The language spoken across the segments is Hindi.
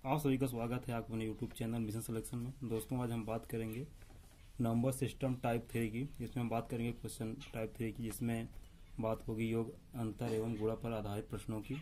आप सभी का स्वागत है आपके अपने यूट्यूब चैनल मिशन सिलेक्शन में। दोस्तों आज हम बात करेंगे नंबर सिस्टम टाइप 3 की। इसमें हम बात करेंगे क्वेश्चन टाइप 3 की, जिसमें बात होगी योग, अंतर एवं गुणा पर आधारित प्रश्नों की।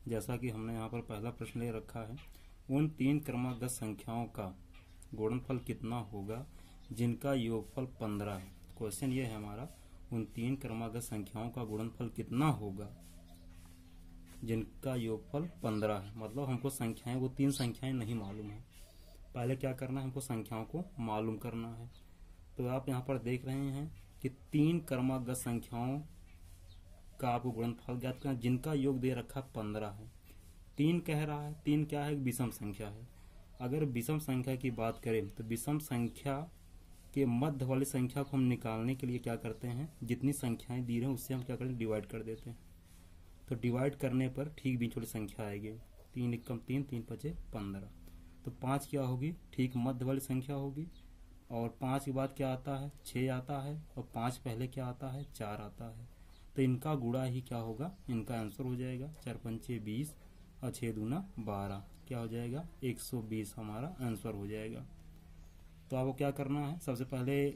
जैसा कि हमने यहाँ पर पहला प्रश्न ले रखा है, उन 3 क्रमागत संख्याओं का गुणनफल कितना होगा जिनका योगफल 15 है। क्वेश्चन ये है हमारा, उन 3 क्रमागत संख्याओं का गुणनफल कितना होगा जिनका योगफल 15 है। मतलब हमको संख्याएं, वो 3 संख्याएं नहीं मालूम है। पहले क्या करना है, हमको संख्याओं को मालूम करना है। तो आप यहाँ पर देख रहे हैं कि 3 क्रमागत संख्याओं का आपको गुणनफल ज्ञात करना, जिनका योग दे रखा 15 है। 3 कह रहा है, 3 क्या है, विषम संख्या है। अगर विषम संख्या की बात करें तो विषम संख्या के मध्य वाली संख्या को हम निकालने के लिए क्या करते हैं, जितनी संख्याएं दी रहे हैं उससे हम क्या करते हैं, डिवाइड कर देते हैं। तो डिवाइड करने पर ठीक बीच वाली संख्या आएगी। 3 एकम 3, 3 पचे 15। तो 5 क्या होगी, ठीक मध्य वाली संख्या होगी। और 5 के बाद क्या आता है, 6 आता है। और 5 पहले क्या आता है, 4 आता है। तो इनका गुणा ही क्या होगा, इनका आंसर हो जाएगा 4 पंचे 20 और 6 दूना 12। क्या हो जाएगा, 120 हमारा आंसर हो जाएगा। तो आपको क्या करना है, सबसे पहले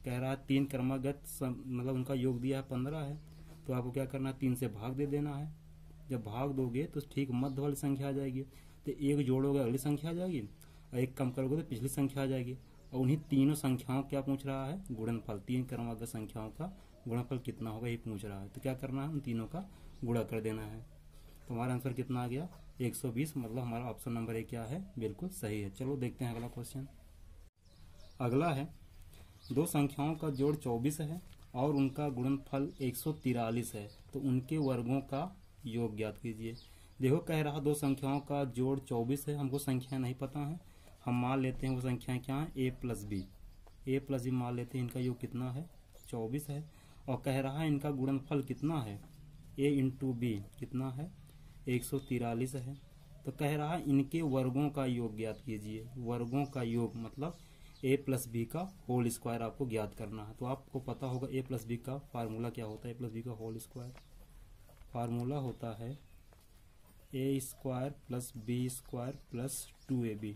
कह रहा है 3 क्रमागत मतलब उनका योग दिया है 15 है। तो आपको क्या करना है, 3 से भाग दे देना है। जब भाग दोगे तो ठीक मध्य वाली संख्या आ जाएगी। तो एक जोड़ोगे अगली संख्या आ जाएगी, और एक कम करोगे तो पिछली संख्या आ जाएगी। और उन्हीं तीनों संख्याओं क्या पूछ रहा है, गुणनफल। 3 क्रमागत संख्याओं का गुणनफल कितना होगा ये पूछ रहा है। तो क्या करना है, उन तीनों का गुणा कर देना है। तो हमारा आंसर कितना आ गया, 120। मतलब हमारा ऑप्शन नंबर ए क्या है, बिल्कुल सही है। चलो देखते हैं अगला क्वेश्चन। अगला है, 2 संख्याओं का जोड़ 24 है और उनका गुणनफल 143 है, तो उनके वर्गों का योग ज्ञात कीजिए। देखो कह रहा 2 संख्याओं का जोड़ 24 है। हमको संख्या नहीं पता है, हम मान लेते हैं वो संख्याएं क्या है, a प्लस बी मान लेते हैं। इनका योग कितना है, 24 है। और कह रहा है इनका गुणनफल कितना है, a इंटू बी कितना है, 143 है। तो कह रहा है इनके वर्गों का योग ज्ञात कीजिए। वर्गों का योग मतलब a प्लस बी का होल स्क्वायर आपको ज्ञात करना है। तो आपको पता होगा a प्लस बी का फार्मूला क्या होता है। a प्लस बी का होल स्क्वायर फार्मूला होता है a square plus B square plus 2ab।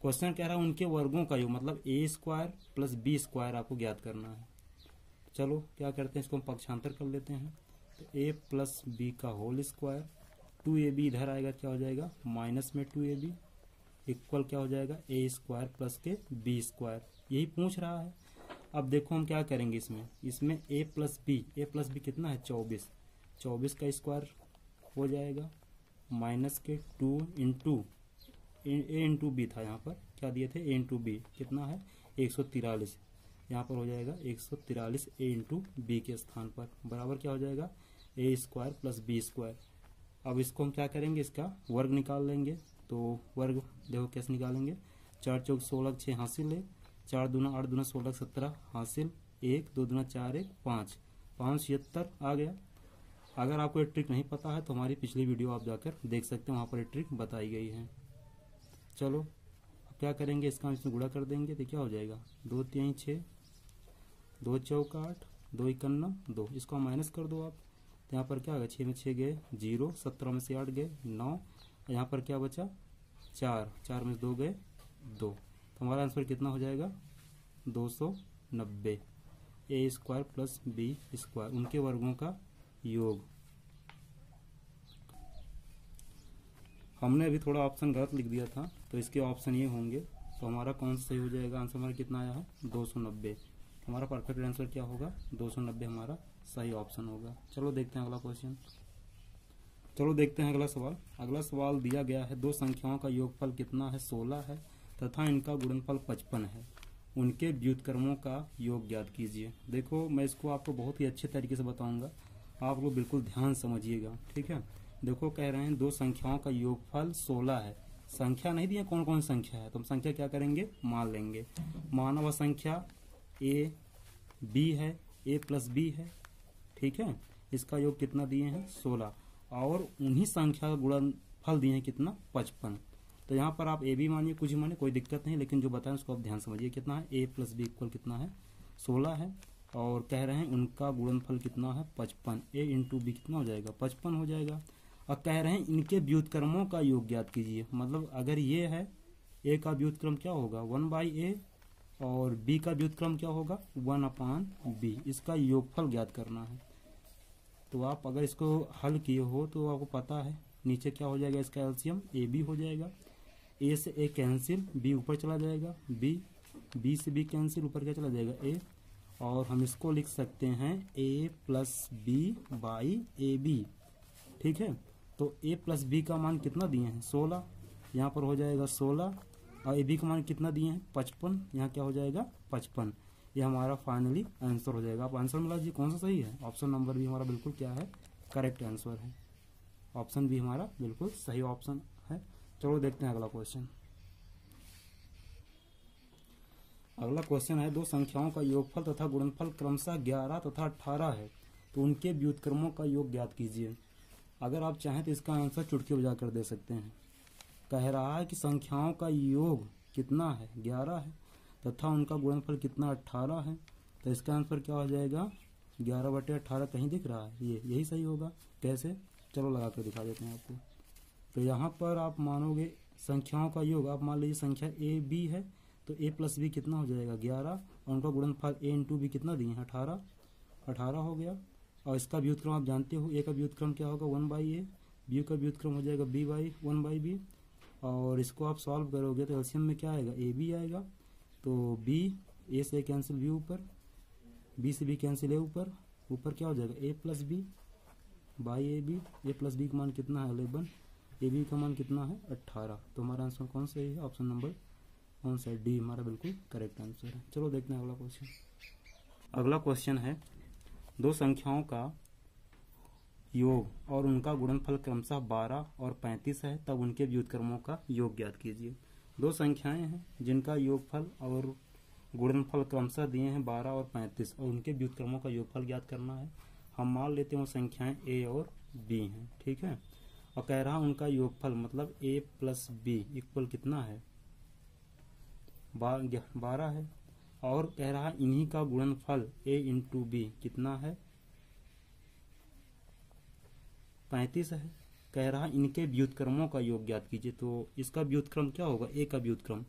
Question कह रहा है उनके वर्गों का योग मतलब a square plus B square आपको ज्ञात करना है। चलो क्या करते हैं, इसको हम पक्षांतर कर लेते हैं। तो a प्लस बी का होल स्क्वायर, 2ab इधर आएगा, क्या हो जाएगा, माइनस में 2ab इक्वल क्या हो जाएगा, a स्क्वायर प्लस के बी स्क्वायर। यही पूछ रहा है। अब देखो हम क्या करेंगे, इसमें a प्लस बी कितना है, 24 का स्क्वायर हो जाएगा, माइनस के 2 इंटू a इंटू बी था। यहाँ पर क्या दिए थे, a इंटू बी कितना है, 143। यहाँ पर हो जाएगा 143 a इंटू बी के स्थान पर बराबर क्या हो जाएगा, a square plus B square. अब इसको हम क्या करेंगे, इसका वर्ग निकाल लेंगे। तो वर्ग देखो कैसे निकालेंगे, 4 चौक 16 6 हासिल है, 4 दूना 8 दूना 16 17 हासिल, 1 2 दूना 4 1 5 576 आ गया। अगर आपको ये ट्रिक नहीं पता है तो हमारी पिछली वीडियो आप जाकर देख सकते हैं, वहां पर ये ट्रिक बताई गई है। चलो अब क्या करेंगे, इसका इसमें गुणा कर देंगे तो क्या हो जाएगा, 2 3 6 2 चौक 8 2 51 2। इसको माइनस कर दो आप, तो यहाँ पर क्या होगा, 6 में 6 गए 0, 17 में से 8 गए 9, यहाँ पर क्या बचा 4, 4 में 2 गए 2। तो हमारा आंसर कितना हो जाएगा, 290। a square plus B square उनके वर्गों का योग। हमने अभी थोड़ा ऑप्शन गलत लिख दिया था, तो इसके ऑप्शन ये होंगे। तो हमारा कौन सा सही हो जाएगा, आंसर हमारा कितना आया है, 290। हमारा परफेक्ट आंसर क्या होगा, 290 हमारा सही ऑप्शन होगा। चलो देखते हैं अगला क्वेश्चन। चलो देखते हैं अगला सवाल। अगला सवाल दिया गया है, 2 संख्याओं का योगफल कितना है, 16 है तथा इनका गुणनफल 55 है। उनके व्युत्क्रमों का योग ज्ञात कीजिए। देखो मैं इसको आपको बहुत ही अच्छे तरीके से बताऊंगा, आप लोग बिल्कुल ध्यान समझिएगा, ठीक है। देखो कह रहे हैं 2 संख्याओं का योगफल 16 है। संख्या नहीं दिया कौन कौन संख्या है, तो हम संख्या क्या करेंगे, मान लेंगे। माना हुआ संख्या a b है, a प्लस बी है, ठीक है। इसका योग कितना दिए हैं, 16। और उन्हीं संख्या का गुणनफल दिए हैं कितना, 55। तो यहाँ पर आप ए बी मानिए, कुछ मानिए, कोई दिक्कत नहीं, लेकिन जो बताएं उसको आप ध्यान समझिए। कितना है, a प्लस बी इक्वल कितना है, 16 है। और कह रहे हैं उनका गुणनफल कितना है, 55। a इंटू बी कितना हो जाएगा, 55 हो जाएगा। और कह रहे हैं इनके व्युत्क्रमों का योग ज्ञात कीजिए। मतलब अगर ये है, ए का व्युत्क्रम क्या होगा 1/a और बी का व्युत्क्रम क्या होगा 1/b, इसका योगफल ज्ञात करना है। तो आप अगर इसको हल किए हो तो आपको पता है नीचे क्या हो जाएगा, इसका एलसीएम ए बी हो जाएगा। ए से ए कैंसिल, बी ऊपर चला जाएगा, बी से बी कैंसिल, ऊपर क्या चला जाएगा ए, और हम इसको लिख सकते हैं a plus B by A B. ठीक है, तो a प्लस बी का मान कितना दिए हैं 16, यहाँ पर हो जाएगा 16, और ए बी का मान कितना दिए हैं 55, यहाँ क्या हो जाएगा 55। ये हमारा फाइनली आंसर हो जाएगा। आप आंसर मिला जी कौन सा सही है, ऑप्शन नंबर भी हमारा बिल्कुल क्या है करेक्ट आंसर है। ऑप्शन भी हमारा बिल्कुल सही ऑप्शन है। चलो देखते हैं अगला क्वेश्चन। अगला क्वेश्चन है, दो संख्याओं का योगफल तथा गुणनफल क्रमशः 11 तथा 18 है, तो उनके व्युत्क्रमों का योग ज्ञात कीजिए। अगर आप चाहें तो इसका आंसर चुटकी बजाकर दे सकते हैं। कह रहा है कि संख्याओं का योग कितना है 11 है तथा उनका गुणनफल कितना 18 है, तो इसका आंसर क्या हो जाएगा 11/18। कहीं दिख रहा है ये, यही सही होगा। कैसे, चलो लगा कर दिखा देते हैं आपको। तो यहाँ पर आप मानोगे संख्याओं का योग, आप मान लीजिए संख्या ए बी है, तो ए प्लस बी कितना हो जाएगा 11, और उनका गुणनफल ए इंटू बी कितना दिए हैं 18 हो गया। और इसका व्युत्क्रम आप जानते हो, ए का व्युत्क्रम क्या होगा 1/a, बी का व्युत्क्रम हो जाएगा b बाई 1/b, और इसको आप सॉल्व करोगे तो एलसीएम में क्या आएगा ए बी आएगा। तो b, ए से कैंसिल बी ऊपर, बी से बी कैंसिल ए ऊपर, ऊपर क्या हो जाएगा A plus B by A B. A plus B का मान कितना है 11, ए बी का मान कितना है 18। तो हमारा आंसर कौन सा है, ऑप्शन नंबर कौन सा है डी हमारा बिल्कुल करेक्ट आंसर है। चलो देखते हैं अगला क्वेश्चन। अगला क्वेश्चन है, दो संख्याओं का योग और उनका गुणनफल क्रमशः 12 और 35 है, तब उनके व्युत्क्रमों का योग ज्ञात कीजिए। दो संख्याएं हैं जिनका योगफल और गुणनफल क्रमशः दिए हैं 12 और 35, और उनके व्युत्क्रमों का योगफल ज्ञात करना है। हम मान लेते हैं वो संख्याएं a और b हैं, ठीक है, और कह रहा उनका योगफल मतलब a प्लस बी इक्वल कितना है 12 है, और कह रहा इन्हीं का गुणनफल a इंटू बी कितना है 35 है। कह रहा इनके व्युत्क्रमों का योग ज्ञात कीजिए। तो इसका व्युत्क्रम क्या होगा, a का व्युत्क्रम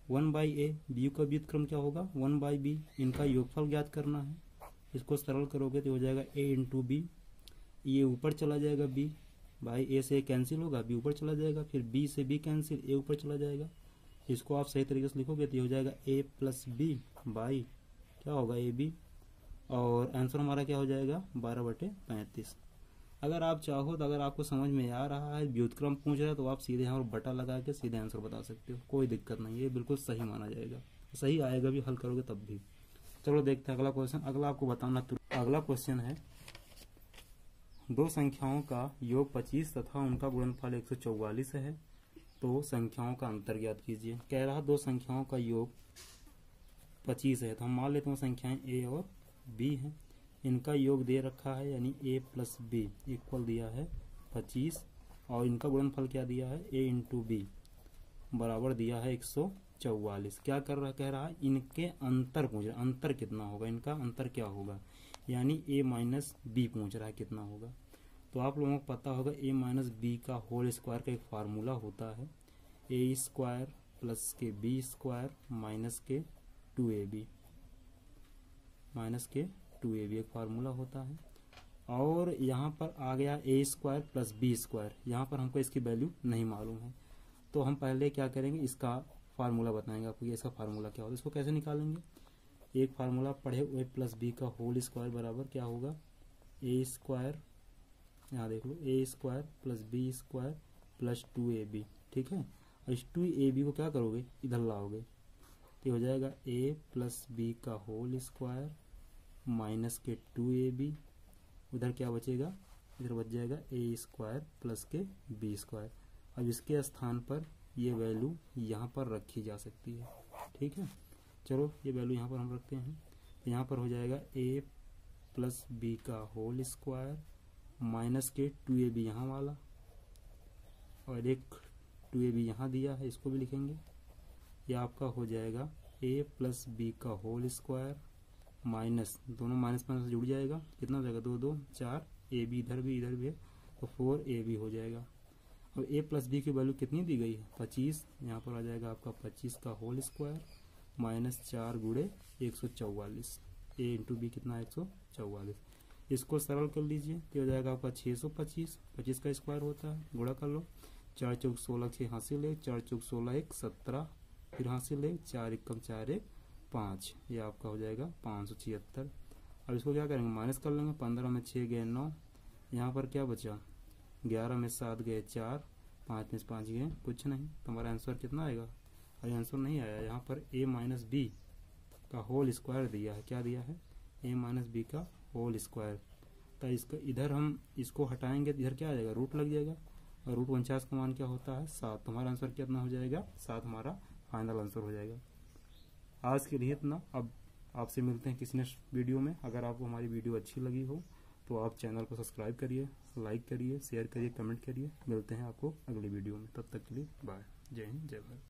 1/a, b का व्युत्क्रम क्या होगा 1/b, इनका योगफल ज्ञात करना है। इसको सरल करोगे तो हो जाएगा a इंटू बी, ये ऊपर चला जाएगा b भाई, a से a कैंसिल होगा, b ऊपर चला जाएगा, फिर b से b कैंसिल, a ऊपर चला जाएगा। इसको आप सही तरीके से लिखोगे तो हो जाएगा a प्लस बी बाई क्या होगा ए बी, और आंसर हमारा क्या हो जाएगा 12/35। अगर आप चाहो तो अगर आपको समझ में आ रहा है व्युत्क्रम पूछ रहा है तो आप सीधे यहाँ पर बटा लगा के सीधे आंसर बता सकते हो, कोई दिक्कत नहीं, ये बिल्कुल सही माना जाएगा, सही आएगा भी हल करोगे तब भी। चलो देखते हैं अगला क्वेश्चन। अगला आपको बताना, अगला क्वेश्चन है, दो संख्याओं का योग 25 तथा उनका गुणनफल 144 है, तो संख्याओं का अंतर ज्ञात कीजिए। कह रहा दो संख्याओं का योग 25 है, तो हम मान लेते हैं संख्याएं a और b हैं, इनका योग दे रखा है यानी a प्लस बी इक्वल दिया है 25, और इनका गुणनफल क्या दिया है a इंटू बी बराबर दिया है 144। क्या कर रहा, कह रहा है इनके अंतर पूछ रहा है, अंतर कितना होगा, इनका अंतर क्या होगा, यानी a माइनस बी पूछ रहा है कितना होगा। तो आप लोगों को पता होगा a माइनस बी का होल स्क्वायर का एक फार्मूला होता है a स्क्वायर प्लस के बी स्क्वायर माइनस के 2ab एक फार्मूला होता है। और यहाँ पर आ गया a square plus B square, यहाँ पर हमको इसकी वैल्यू नहीं मालूम है, तो हम पहले क्या करेंगे इसका फार्मूला बताएंगे आपको, ये इसका फार्मूला क्या होगा, इसको कैसे निकालेंगे। एक फार्मूला पढ़े a प्लस बी का होल स्क्वायर बराबर क्या होगा a स्क्वायर, यहाँ देख लो a square plus B square plus 2ab, ठीक है, और इस 2ab को क्या करोगे इधर लाओगे तो हो जाएगा a प्लस बी का होल स्क्वायर माइनस के 2ab, उधर क्या बचेगा, इधर बच जाएगा a स्क्वायर प्लस के बी स्क्वायर। अब इसके स्थान पर ये वैल्यू यहाँ पर रखी जा सकती है, ठीक है, चलो ये वैल्यू यहाँ पर हम रखते हैं, तो यहाँ पर हो जाएगा a प्लस बी का होल स्क्वायर माइनस के 2ab यहाँ वाला, और एक 2ab यहाँ दिया है, इसको भी लिखेंगे, यह आपका हो जाएगा a प्लस बी का होल स्क्वायर माइनस, दोनों माइनस माइनस जुड़ जाएगा, कितना हो जाएगा 2 2 4, ab इधर भी है, तो 4ab हो जाएगा। अब a प्लस बी की वैल्यू कितनी दी गई है 25, यहाँ पर आ जाएगा आपका 25 का होल स्क्वायर माइनस 4 गुणे 144, a इंटू बी कितना है 144। इसको सरल कर लीजिए तो हो जाएगा आपका 625, 25 का स्क्वायर होता है, गुणा कर लो, 4 चौक 16 6 हासिल है, 4 चौक 16 1 17, फिर हासिल है 4 एकम 4 1 5, ये आपका हो जाएगा 576। अब इसको क्या करेंगे माइनस कर लेंगे, 15 में 6 गए 9, यहाँ पर क्या बचा 11 में 7 गए 4, 5 में 5 गए कुछ नहीं, तो हमारा आंसर कितना आएगा। अरे आंसर नहीं आया, यहाँ पर a माइनस बी का होल स्क्वायर दिया है, क्या दिया है a माइनस बी का होल स्क्वायर। तो इसका इधर हम इसको हटाएंगे तो इधर क्या आ जाएगा रूट लग जाएगा, और रूट 49 का मान क्या होता है 7, तो हमारा आंसर कितना हो जाएगा 7, हमारा फाइनल आंसर हो जाएगा। आज के लिए इतना, अब आपसे मिलते हैं किसी नेक्स्ट वीडियो में। अगर आपको हमारी वीडियो अच्छी लगी हो तो आप चैनल को सब्सक्राइब करिए, लाइक करिए, शेयर करिए, कमेंट करिए। मिलते हैं आपको अगली वीडियो में, तब तक के लिए बाय, जय हिंद जय भारत।